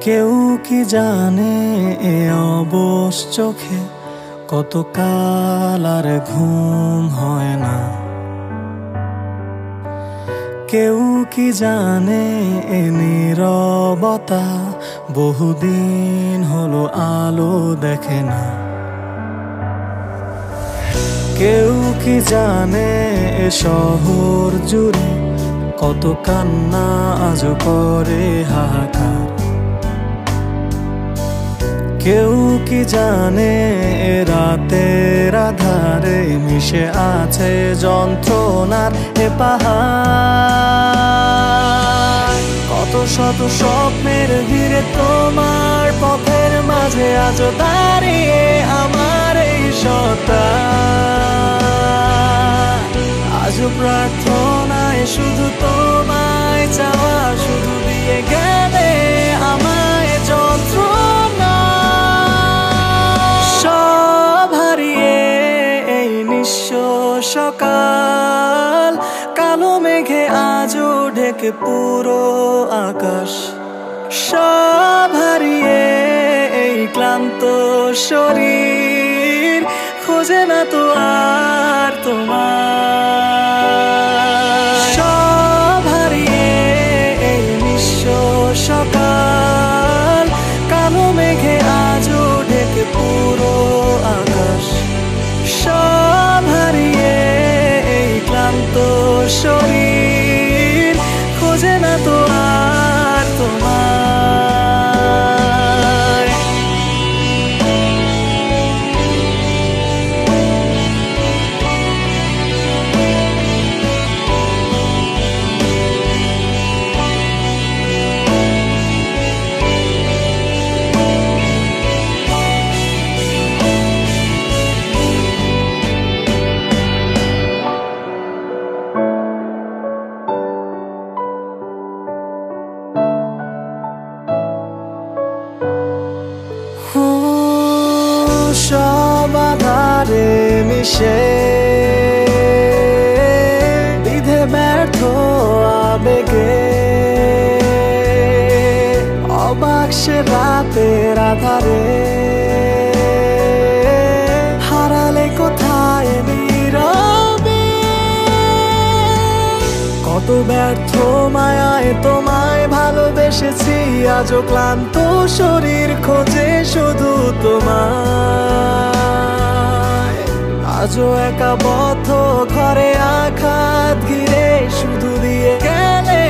কেউ কি জানে এ অবশ চোখে কত কাল আর ঘুম হয় না। কেউ কি জানে এ নীরবতা বহুদিন হলো আলো দেখে না। কেউ কি জানে এ শহর জুড়ে কত কান্না আজ করে হাহাকার। কেউ কি জানে এ রাতের আধারে মিশে আছে যন্ত্রণার এ পাহাড়। কত শত স্বপ্নের ভিড়ে তোমার পথের মাঝে আজ দাঁড়িয়ে আমার এই সত্তা। আজ প্রার্থনায় শুধু তোমায় চাওয়া, শুধু দিয়ে গেলে আমায় যন্ত্রণা। সব হারিয়ে এই নিঃস্ব সকাল, কালো মেঘে আজও ঢেকে পুরো আকাশ। সব হারিয়ে এই ক্লান্ত শরীর খোঁজে না তো আর তোমার। সব হারিয়ে এই নিঃস্ব সকাল, কালো মেঘে আজও ঢেকে পুরো আকাশ। সব হারিয়ে এই ক্লান্ত শরীর খোঁজে না তো আর তোমার। সব আধারে মিশে বিধে ব্যর্থ আবেগে অবাক সে রাতের আধারে হারালে কোথায় নীরবে। কত ব্যর্থ মায়ায় তোমায় ভালোবেসেছি, আজও ক্লান্ত শরীর খোঁজে শুধু তোমায়। আজও একা বদ্ধ ঘরে আঘাত ঘিরে শুধু দিয়ে গেলে